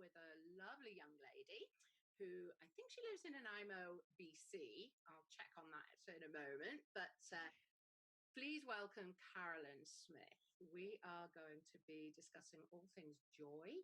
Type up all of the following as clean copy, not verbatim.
with a lovely young lady who I think she lives in Nanaimo, BC. I'll check on that in a moment. But please welcome Carolyn Smith. We are going to be discussing all things joy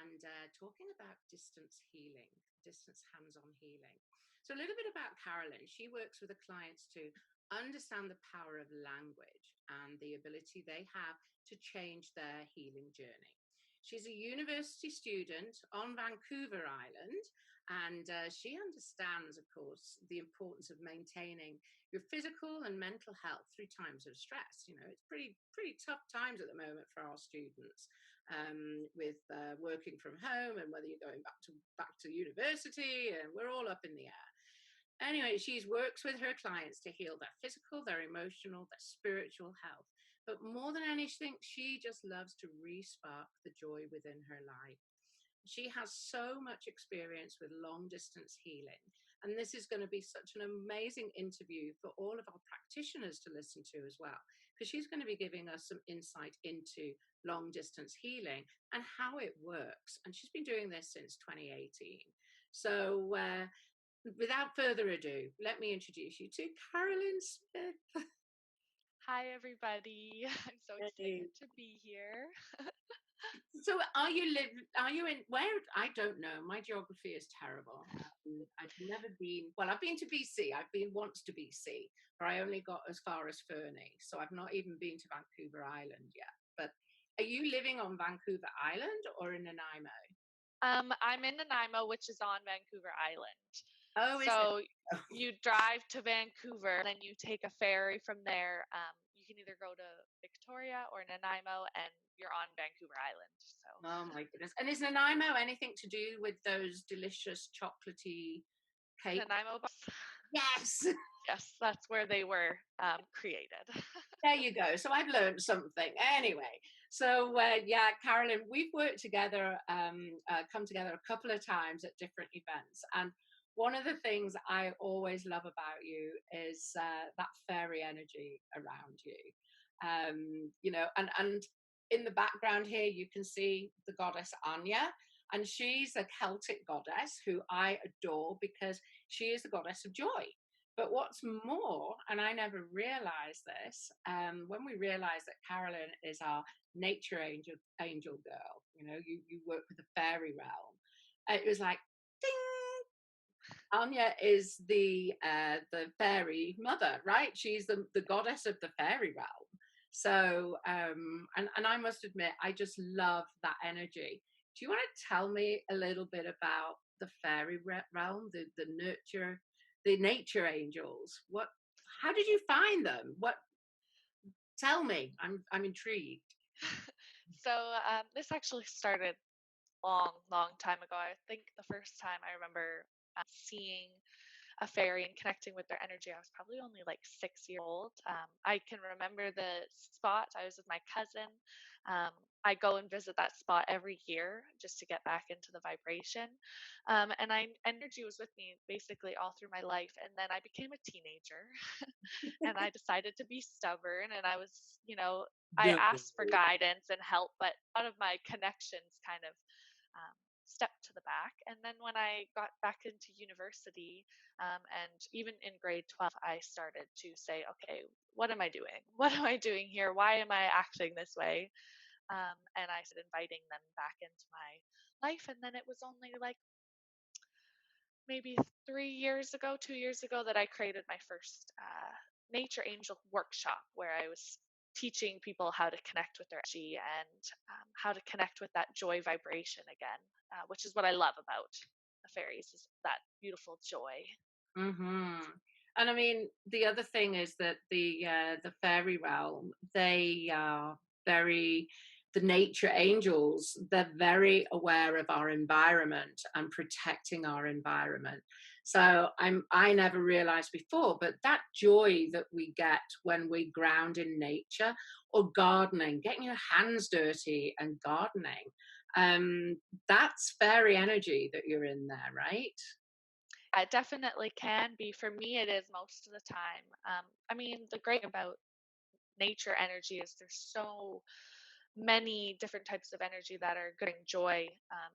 and talking about distance healing, distance hands-on healing. So a little bit about Carolyn. She works with the clients to understand the power of language and the ability they have to change their healing journey. She's a university student on Vancouver Island, and she understands, of course, the importance of maintaining your physical and mental health through times of stress. You know, it's pretty tough times at the moment for our students, with working from home and whether you're going back to university, and we're all up in the air. Anyway, she works with her clients to heal their physical, their emotional, their spiritual health. But more than anything, she just loves to re-spark the joy within her life. She has so much experience with long distance healing. And this is going to be such an amazing interview for all of our practitioners to listen to as well, because she's going to be giving us some insight into long distance healing and how it works. And she's been doing this since 2018. So without further ado, let me introduce you to Carolyn Smith. Hi, everybody. I'm so excited to be here. So are you in where? I don't know. My geography is terrible. I've never been, well, I've been to BC. I've been once to BC, but I only got as far as Fernie. So I've not even been to Vancouver Island yet. But are you living on Vancouver Island or in Nanaimo? I'm in Nanaimo, which is on Vancouver Island. Oh, is so it? you drive to Vancouver, and then you take a ferry from there. You can either go to Victoria or Nanaimo, and you're on Vancouver Island. So. Oh my goodness! And is Nanaimo anything to do with those delicious chocolatey cakes? Nanaimo bus? Yes. Yes, that's where they were created. There you go. So I've learned something. Anyway, so yeah, Carolyn, we've worked together, come together a couple of times at different events. And one of the things I always love about you is that fairy energy around you. You know, and in the background here, you can see the goddess Anya. And she's a Celtic goddess who I adore because she is the goddess of joy. But what's more, and I never realized this, when we realized that Carolyn is our nature angel girl, you know, you work with the fairy realm, it was like, ding! Anya is the fairy mother, right? She's the goddess of the fairy realm. So, and I must admit, I just love that energy. Do you want to tell me a little bit about the fairy realm, the nurture, the nature angels? How did you find them? Tell me. I'm intrigued. So this actually started long time ago. I think the first time I remember seeing a fairy and connecting with their energy, I was probably only like 6 years old. I can remember the spot. I was with my cousin. I go and visit that spot every year just to get back into the vibration. And energy was with me basically all through my life. And then I became a teenager and I decided to be stubborn. And I was, I asked for guidance and help, but a lot of my connections kind of stepped to the back. And then when I got back into university, and even in grade 12, I started to say, okay, what am I doing? What am I doing here? Why am I acting this way? And I started inviting them back into my life. And then it was only like maybe 2 years ago that I created my first nature angel workshop, where I was teaching people how to connect with their energy and how to connect with that joy vibration again, which is what I love about the fairies, is that beautiful joy. Mm-hmm. And I mean, the other thing is that the fairy realm, they are the nature angels, they're very aware of our environment and protecting our environment. So I never realized before, but that joy that we get when we ground in nature or gardening, getting your hands dirty and gardening, that's fairy energy that you're in there, right? It definitely can be. For me, it is most of the time. I mean, the great about nature energy is there's so many different types of energy that are bring joy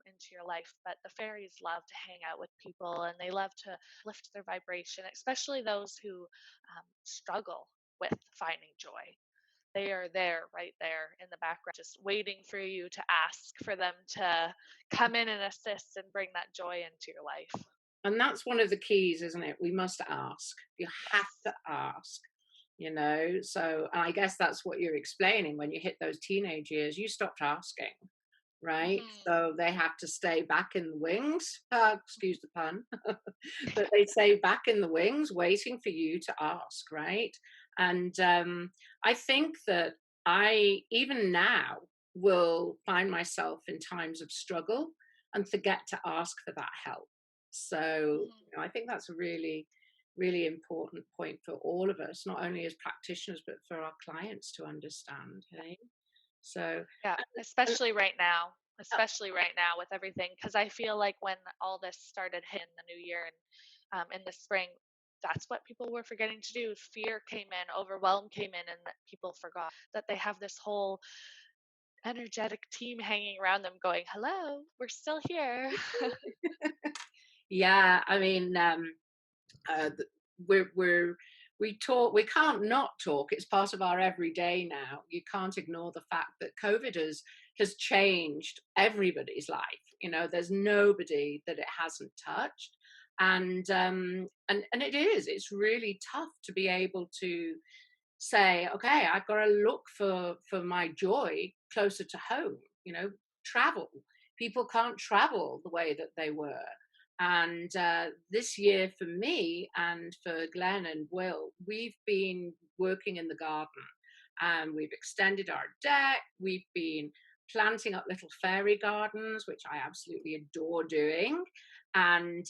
into your life. But the fairies love to hang out with people, and they love to lift their vibration, especially those who struggle with finding joy. They are there, right there in the background, just waiting for you to ask for them to come in and assist and bring that joy into your life. And that's one of the keys, isn't it? We must ask. You have Yes. to ask, you know. So and I guess that's what you're explaining. When you hit those teenage years, you stopped asking, right? Hmm. So they have to stay back in the wings. Excuse the pun, but they stay back in the wings, waiting for you to ask, right? And I think that I even now will find myself in times of struggle and forget to ask for that help. So I think that's a really, really important point for all of us, not only as practitioners but for our clients to understand. Hey, so Yeah, and, especially right now with everything, because I feel like when all this started hitting the new year and in the spring, that's what people were forgetting to do. Fear came in, overwhelm came in, and that people forgot that they have this whole energetic team hanging around them going, "Hello, we're still here." yeah, I mean, uh, th- we're we talk. We can't not talk. It's part of our everyday now. You can't ignore the fact that COVID has changed everybody's life. You know, there's nobody that it hasn't touched, and it is. It's really tough to be able to say, okay, I've got to look for my joy closer to home. You know, travel. People can't travel the way that they were. And this year, for me and for Glenn and Will, we've been working in the garden, and we've extended our deck. We've been planting up little fairy gardens, which I absolutely adore doing, and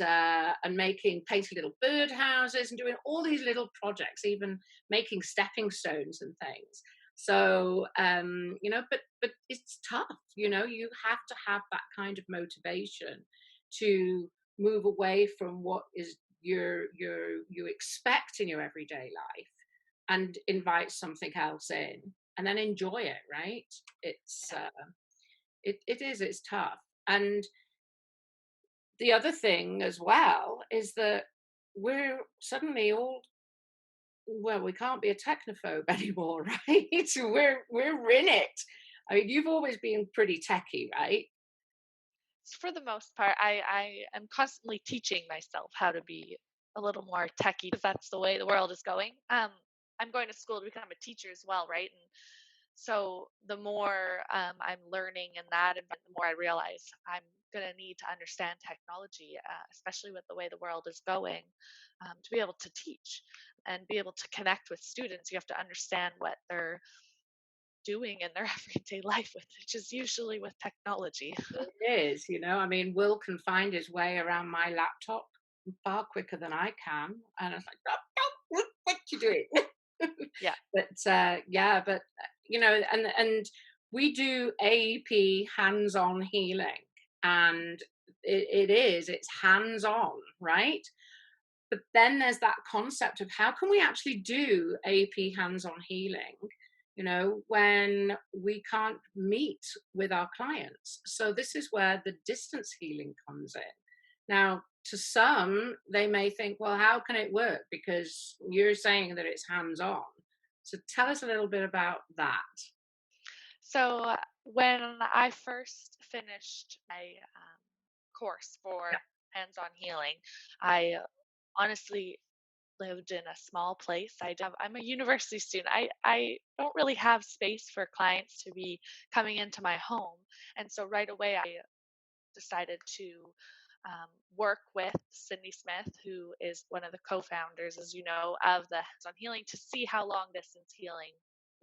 making painting little bird houses and doing all these little projects, even making stepping stones and things. So but it's tough. You have to have that kind of motivation to move away from what is you expect in your everyday life and invite something else in and then enjoy it, right? It's Yeah. it's tough. And the other thing as well is that we're suddenly all, well, we can't be a technophobe anymore, right? We're in it. I mean, you've always been pretty techy, right? For the most part, I am constantly teaching myself how to be a little more techy because that's the way the world is going. I'm going to school to become a teacher as well, right? And so the more I'm learning in that, and the more I realize I'm going to need to understand technology, especially with the way the world is going, to be able to teach and be able to connect with students. You have to understand what they're doing in their everyday life, with which is usually with technology. It is, I mean, Will can find his way around my laptop far quicker than I can. And it's like, "Oh, oh, what you doing?" Yeah. But and we do AEP hands-on healing, and it's hands-on, right? But then there's that concept of how can we actually do AEP hands-on healing, when we can't meet with our clients. So this is where the distance healing comes in. Now, to some, they may think, well, how can it work? Because you're saying that it's hands-on. So tell us a little bit about that. So when I first finished my course Yeah. for hands-on healing, I honestly lived in a small place. I'm a university student. I don't really have space for clients to be coming into my home, and so right away I decided to work with Cindy Smith, who is one of the co-founders, as you know, of the hands-on healing, to see how long distance healing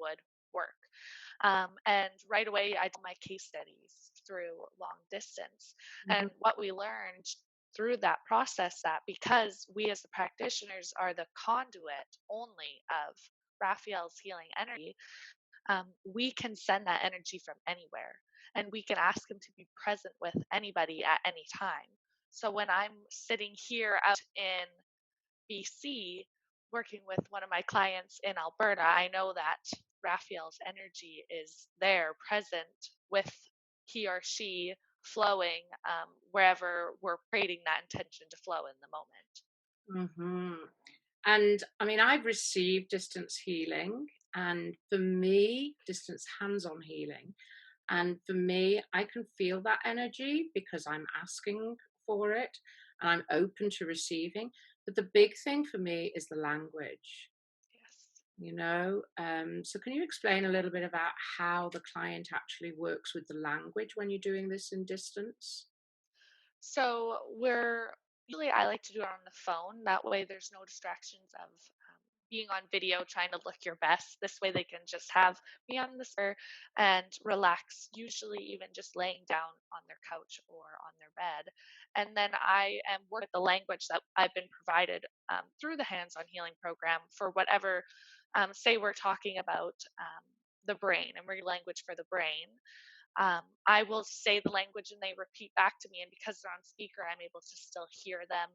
would work. And right away, I did my case studies through long distance. Mhm. And what we learned through that process, that because we as the practitioners are the conduit only of Raphael's healing energy, we can send that energy from anywhere, and we can ask him to be present with anybody at any time. So when I'm sitting here out in BC working with one of my clients in Alberta, I know that Raphael's energy is there present with he or she flowing wherever we're creating that intention to flow in the moment. And I mean, I've received distance healing, and for me, distance hands on healing. And for me, I can feel that energy because I'm asking for it and I'm open to receiving. But the big thing for me is the language, Yes. So can you explain a little bit about how the client actually works with the language when you're doing this in distance? So we're usually I like to do it on the phone. That way, there's no distractions of being on video trying to look your best. This way, they can just have me on the spur and relax. Usually, even just laying down on their couch or on their bed. And then I am working with the language that I've been provided through the hands-on healing program for whatever. Say we're talking about the brain and we're language for the brain. I will say the language and they repeat back to me. And because they're on speaker, I'm able to still hear them.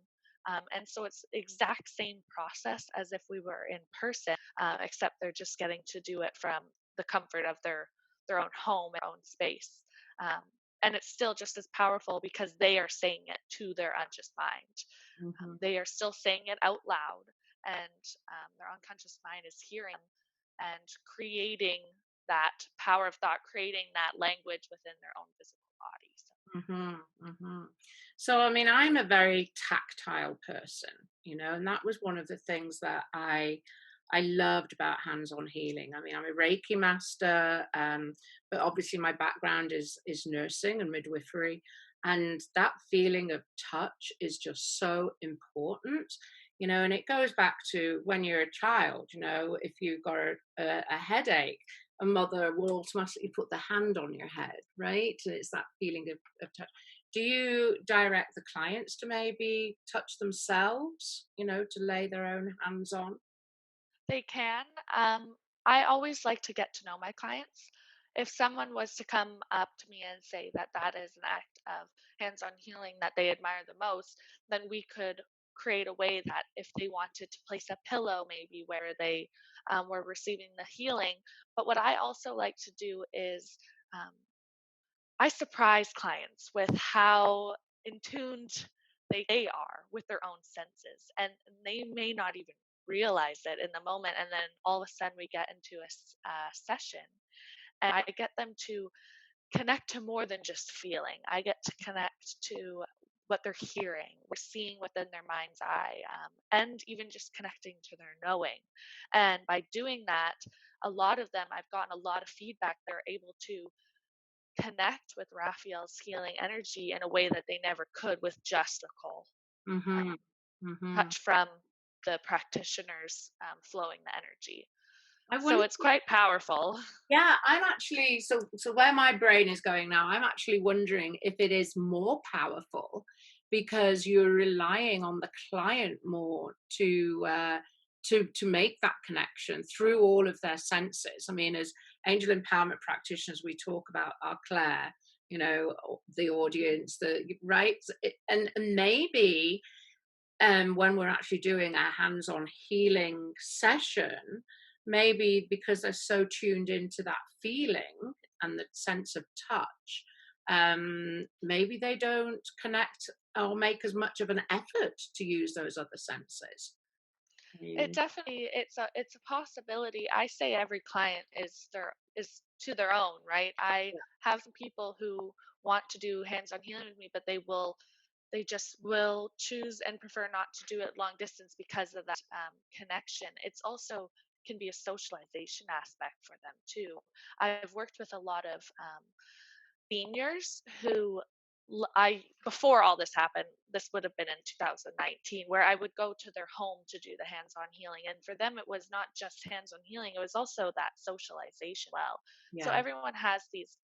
And so it's exact same process as if we were in person, except they're just getting to do it from the comfort of their own home, their own space. Um, and it's still just as powerful because they are saying it to their unconscious mind. Hmm. They are still saying it out loud, and their unconscious mind is hearing and creating that power of thought, creating that language within their own physical body. So Hmm. Hmm. So, I mean, I'm a very tactile person, and that was one of the things that I loved about hands-on healing. I mean, I'm a Reiki master, but obviously my background is nursing and midwifery, and that feeling of touch is just so important. And it goes back to when you're a child. If you've got a headache, a mother will automatically put the hand on your head, right? And it's that feeling of touch. Do you direct the clients to maybe touch themselves, to lay their own hands on? they can. I always like to get to know my clients. If someone was to come up to me and say that that is an act of hands on healing that they admire the most, then we could create a way that if they wanted to place a pillow, maybe where they were receiving the healing. But what I also like to do is um, I surprise clients with how in tuned they are with their own senses, and they may not even realize it in the moment. And then all of a sudden, we get into a session, and I get them to connect to more than just feeling. I get to connect to what they're hearing, we're seeing within their mind's eye, and even just connecting to their knowing. And by doing that, a lot of them, I've gotten a lot of feedback. They're able to connect with Raphael's healing energy in a way that they never could with just a call Hmm. um, Hmm. touch from the practitioners flowing the energy. I So wonder. it's quite powerful. Yeah, I'm actually so where my brain is going now, I'm actually wondering if it is more powerful because you're relying on the client more to make that connection through all of their senses. I mean, as angel empowerment practitioners, we talk about our Claire, the audience, the right, and maybe when we're actually doing a hands-on healing session, maybe because they're so tuned into that feeling and the sense of touch, maybe they don't connect or make as much of an effort to use those other senses. It Mm. definitely it's a possibility. I say every client is to their own, right? I have some people who want to do hands-on healing with me, but they just will choose and prefer not to do it long distance because of that connection. It's also can be a socialization aspect for them too. I've worked with a lot of seniors who I before all this happened, this would have been in 2019, where I would go to their home to do the hands-on healing, and for them, it was not just hands-on healing; it was also that socialization. Well, so Yeah. everyone has these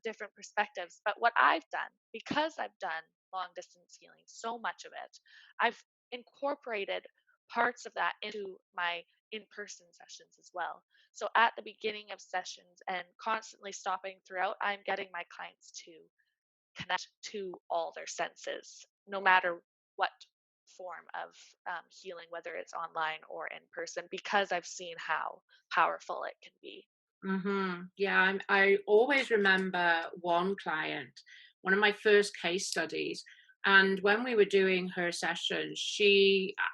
different perspectives. But what I've done, because I've done long distance healing, so much of it, I've incorporated parts of that into my in-person sessions as well. So at the beginning of sessions and constantly stopping throughout, I'm getting my clients to connect to all their senses, no matter what form of healing, whether it's online or in person, because I've seen how powerful it can be. Yeah, I always remember one client, one of my first case studies. And when we were doing her session,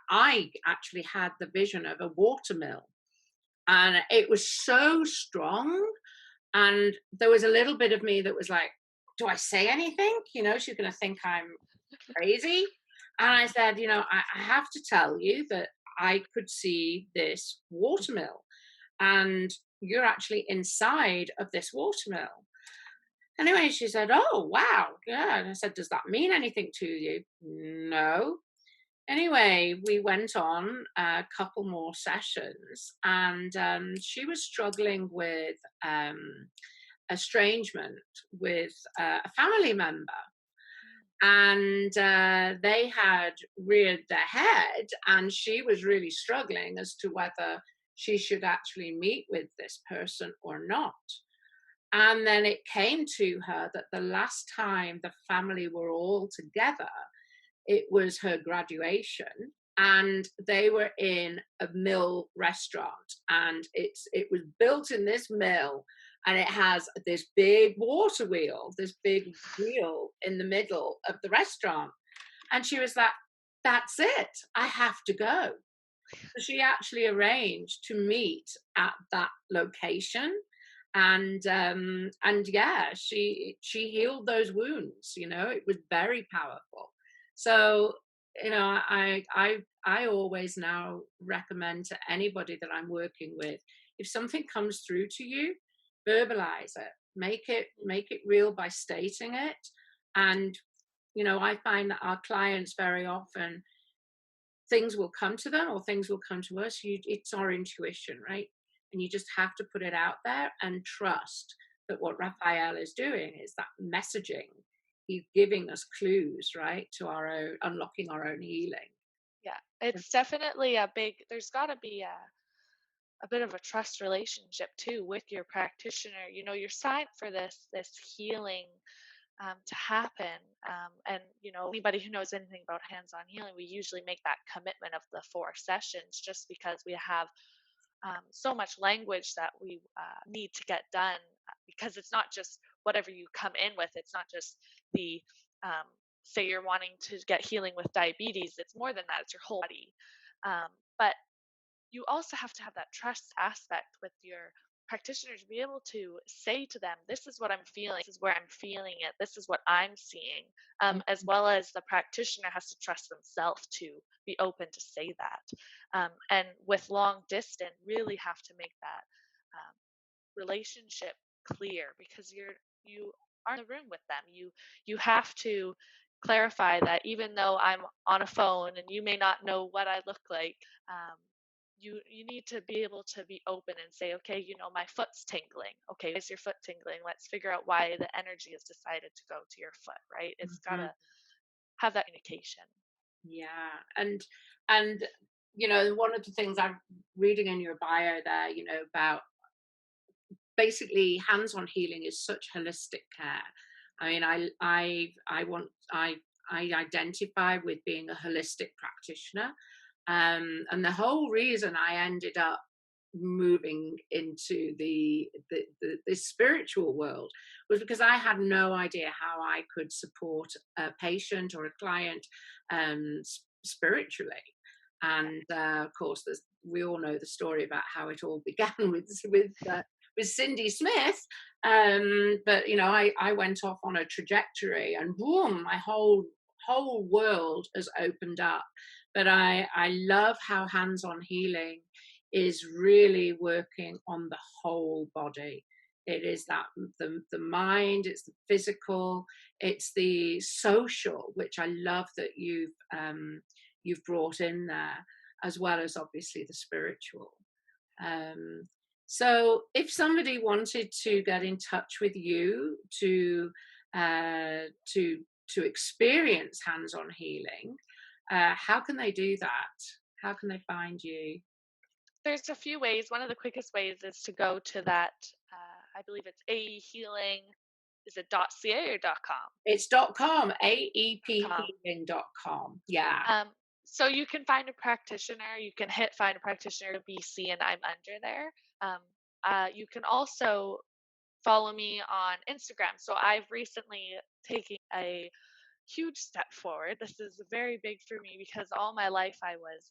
I actually had the vision of a watermill, and it was so strong. And there was a little bit of me that was like, do I say anything? She's going to think I'm crazy. And I said, I have to tell you that I could see this watermill, and you're actually inside of this watermill. Anyway, she said, oh, wow. Yeah. And I said, does that mean anything to you? No. Anyway, we went on a couple more sessions, and she was struggling with estrangement with a family member. And they had reared their head, and she was really struggling as to whether she should actually meet with this person or not. And then it came to her that the last time the family were all together, it was her graduation, and they were in a mill restaurant, and it was built in this mill, and it has this big water wheel, this big wheel in the middle of the restaurant. And she was like, that's it, I have to go. So she actually arranged to meet at that location, and yeah, she healed those wounds. It was very powerful. So I always now recommend to anybody that I'm working with, if something comes through to you, verbalize it, make it real by stating it. And I find that our clients very often, things will come to them or things will come to us. It's our intuition, right? And you just have to put it out there and trust that what Raphael is doing is that messaging. He's giving us clues, right, to our own unlocking our own healing. Yeah, it's definitely there's got to be a bit of a trust relationship too with your practitioner. You're signed for this healing to happen. And anybody who knows anything about hands-on healing, we usually make that commitment of the 4 sessions just because we have so much language that we need to get done, because it's not just whatever you come in with. It's not just the say you're wanting to get healing with diabetes. It's more than that. It's your whole body. But you also have to have that trust aspect with your practitioner to be able to say to them, this is what I'm feeling, this is where I'm feeling it, this is what I'm seeing, as well as the practitioner has to trust themselves to be open to say that. And with long distance, really have to make that relationship clear, because you are in the room with them. You have to clarify that even though I'm on a phone and you may not know what I look like, you need to be able to be open and say, okay, my foot's tingling. Okay, why is your foot tingling? Let's figure out why the energy has decided to go to your foot, right? It's got to have that communication. Yeah. And one of the things I'm reading in your bio there, about basically hands-on healing is such holistic care. I mean, I identify with being a holistic practitioner, and the whole reason I ended up moving into the spiritual world was because I had no idea how I could support a patient or a client spiritually. And of course, we all know the story about how it all began with Cindy Smith. But I went off on a trajectory, and boom, my whole world has opened up. But I love how hands-on healing is really working on the whole body. It is that the mind, it's the physical, it's the social, which I love that you've brought in there, as well as obviously the spiritual. So if somebody wanted to get in touch with you to experience hands-on healing, how can they do that? How can they find you? There's a few ways. One of the quickest ways is to go to that, I believe it's AE Healing. Is it .ca or .com? It's .com, aephealing.com. Yeah. So you can find a practitioner. You can hit find a practitioner BC, and I'm under there. you can also follow me on Instagram. So I've recently taken a huge step forward. This is very big for me because all my life I was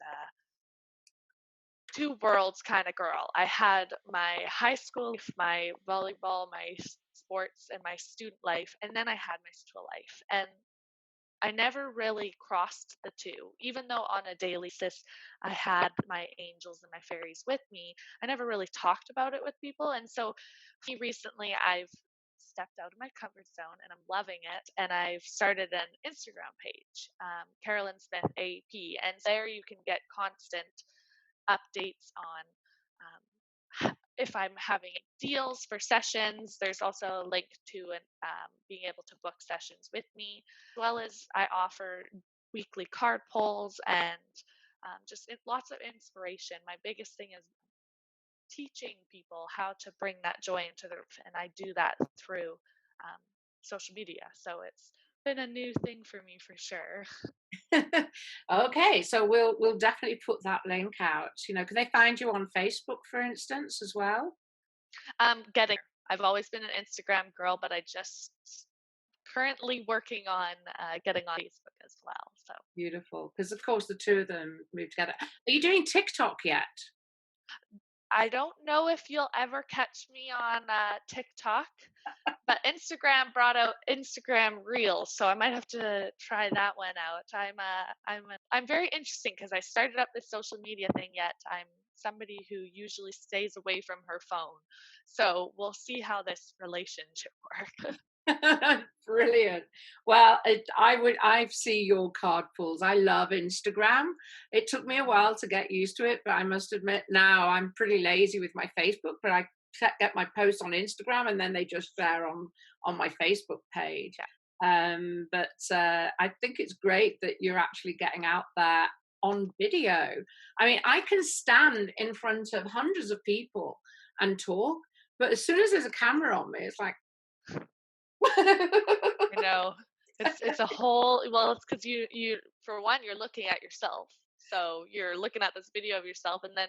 two worlds kind of girl. I had my high school life, my volleyball, my sports, and my student life, and then I had my school life. And I never really crossed the two. Even though on a daily basis I had my angels and my fairies with me, I never really talked about it with people. And so recently I've stepped out of my comfort zone and I'm loving it. And I've started an Instagram page, Carolyn Smith AEP. And there you can get constant updates on if I'm having deals for sessions. There's also a link to being able to book sessions with me, as well as I offer weekly card pulls and lots of inspiration. My biggest thing is teaching people how to bring that joy into their life, and I do that through social media. So it's been a new thing for me for sure. Okay, so we'll definitely put that link out. Can they find you on Facebook, for instance, as well? Getting I've always been an Instagram girl, but I just currently working on getting on Facebook as well. So Beautiful, because of course the two of them move together. Are you doing TikTok yet? I don't know if you'll ever catch me on TikTok, but Instagram brought out Instagram Reels, so I might have to try that one out. I'm very interesting because I started up this social media thing, yet I'm somebody who usually stays away from her phone. So we'll see how this relationship works. Brilliant. Well, I see your card pulls. I love Instagram. It took me a while to get used to it, but I must admit now I'm pretty lazy with my Facebook, but I get my posts on Instagram and then they just share on my Facebook page. But I think it's great that you're actually getting out there on video. I mean, I can stand in front of hundreds of people and talk, but as soon as there's a camera on me, it's like I know. It's a whole, well, it's because you for one, you're looking at yourself. So you're looking at this video of yourself and then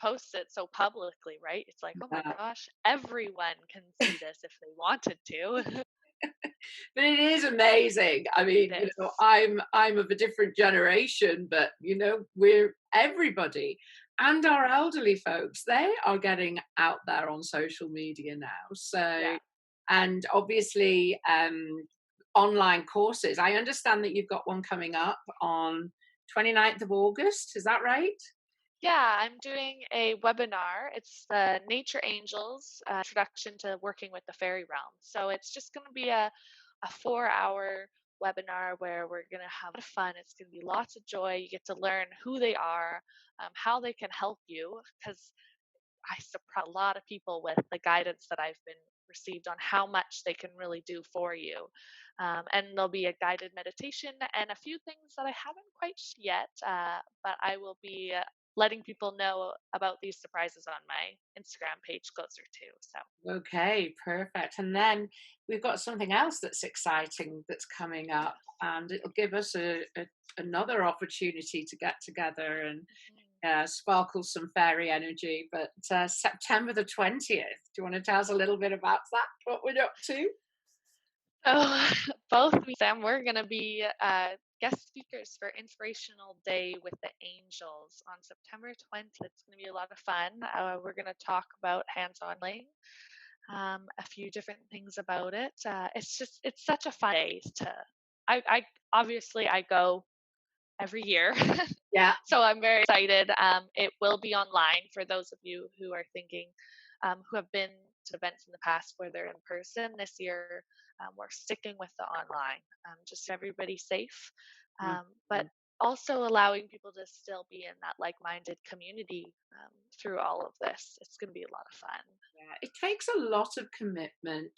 post it so publicly, right? It's like, oh my gosh, everyone can see this if they wanted to. But it is amazing. I mean, I'm of a different generation, but we're everybody. And our elderly folks, they are getting out there on social media now. So, and obviously, online courses. I understand that you've got one coming up on 29th of August. Is that right? Yeah, I'm doing a webinar. It's the Nature Angels Introduction to Working with the Fairy Realm. So it's just going to be a 4-hour webinar where we're going to have fun. It's going to be lots of joy. You get to learn who they are, how they can help you, because I surprise a lot of people with the guidance that I've been received on how much they can really do for you. And there'll be a guided meditation and a few things that I haven't quite yet, but I will be letting people know about these surprises on my Instagram page closer too. So Okay, perfect. And then we've got something else that's exciting that's coming up, and it'll give us another opportunity to get together and sparkle some fairy energy. But September the 20th, do you want to tell us a little bit about that, what we're up to? Oh, both me and Sam, we're going to be guest speakers for Inspirational Day with the Angels on September 20th. It's going to be a lot of fun. We're going to talk about hands-on laying, a few different things about it. It's such a fun day I obviously I go every year. Yeah. So I'm very excited. It will be online for those of you who are thinking, who have been to events in the past where they're in person. This year, we're sticking with the online, just everybody safe, but also allowing people to still be in that like-minded community through all of this. It's going to be a lot of fun. Yeah, it takes a lot of commitment.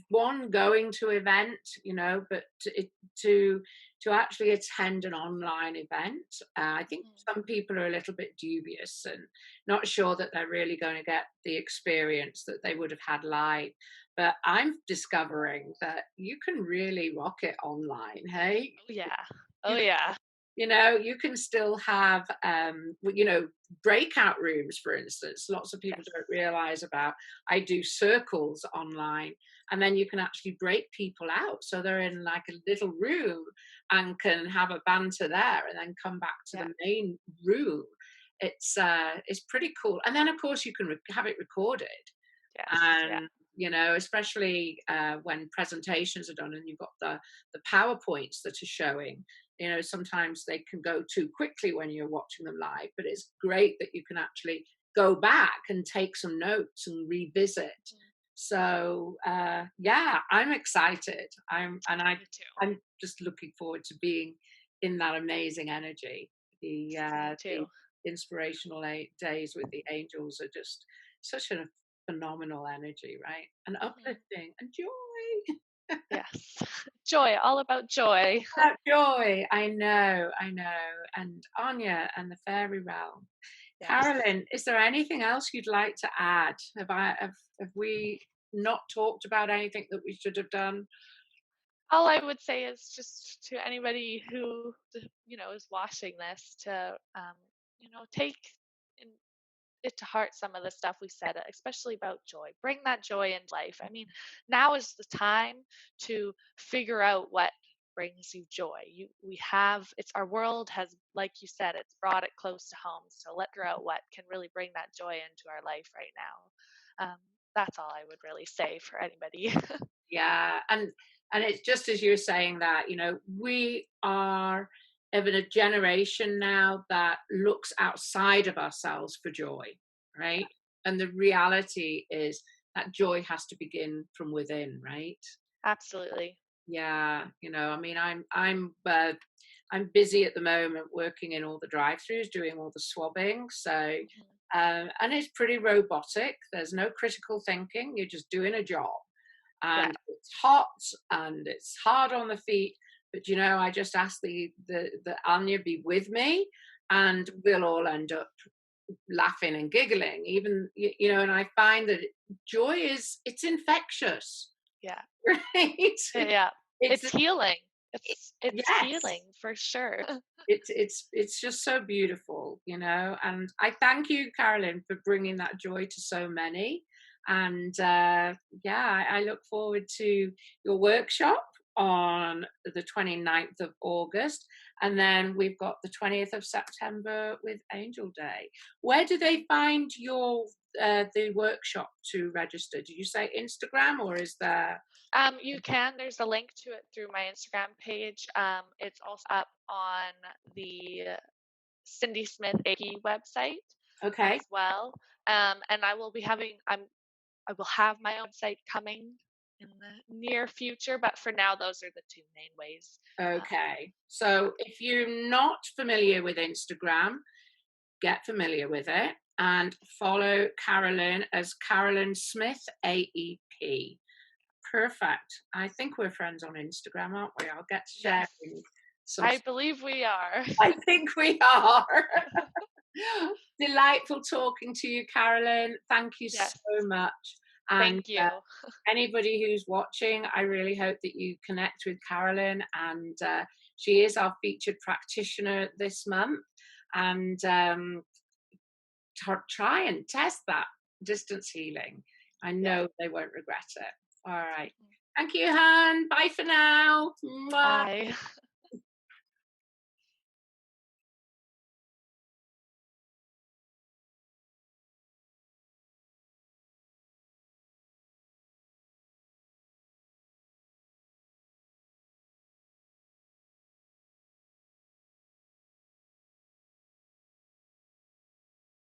One, going to event, but to actually attend an online event. I think some people are a little bit dubious and not sure that they're really going to get the experience that they would have had live. But I'm discovering that you can really rock it online. Hey. Oh yeah. Oh yeah. You know, you can still have, you know, breakout rooms, for instance. Lots of people Yes. don't realize about. I do circles online, and then you can actually break people out. So they're in like a little room and can have a banter there and then come back to Yeah. the main room. It's pretty cool. And then, of course, you can have it recorded. Yes. Yeah. And you know, especially when presentations are done and you've got the PowerPoints that are showing, you know, sometimes they can go too quickly when you're watching them live, but it's great that you can actually go back and take some notes and revisit. So yeah, I'm excited. Me too. I'm just looking forward to being in that amazing energy. Me The too. inspirational days with the angels are just such a phenomenal energy, right? And uplifting and joy. Yes. Joy, all about joy. That joy. I know. And Anya and the fairy realm. Yes. Carolyn, is there anything else you'd like to add? Have we not talked about anything that we should have done? All I would say is just to anybody who, is watching this to, take in it to heart some of the stuff we said, especially about joy. Bring that joy into life. I mean, now is the time to figure out what brings you joy. We have it's our world has, like you said, it's brought it close to home. So let's figure out what can really bring that joy into our life right now. That's all I would really say for anybody. Yeah, and it's just as you're saying that, you know, we are of a generation now that looks outside of ourselves for joy, right? And the reality is that joy has to begin from within, right? Absolutely. Yeah, you know, I mean, I'm busy at the moment working in all the drive-throughs, doing all the swabbing. So, Mhm. and it's pretty robotic. There's no critical thinking. You're just doing a job, Yeah. and it's hot and it's hard on the feet. But you know, I just ask the Anya be with me, and we'll all end up laughing and giggling. Even you know, and I find that joy it's infectious, Yeah. right? Yeah. It's It's healing. It's yes, healing for sure. it's just so beautiful, you know. And I thank you, Carolyn, for bringing that joy to so many. And yeah, I look forward to your workshop on the 29th of August, and then we've got the 20th of September with Angel Day. Where do they find your the workshop to register? Did you say Instagram, or is there? You can. There's a link to it through my Instagram page. It's also up on the Cindy Smith AEP website Okay. as well. And I will have my own site coming in the near future, but for now, those are the two main ways. Okay. Yeah. So if you're not familiar with Instagram, get familiar with it and follow Carolyn as Carolyn Smith AEP. Perfect. I think we're friends on Instagram, aren't we? I'll get Yes, sharing some. I believe we are. I think we are. Delightful talking to you, Carolyn. Thank you Yes. so much. And Thank you. anybody who's watching, I really hope that you connect with Carolyn. And she is our featured practitioner this month. And try and test that distance healing. I Yeah. know they won't regret it. All right. Thank you, Han. Bye for now. Mwah. Bye.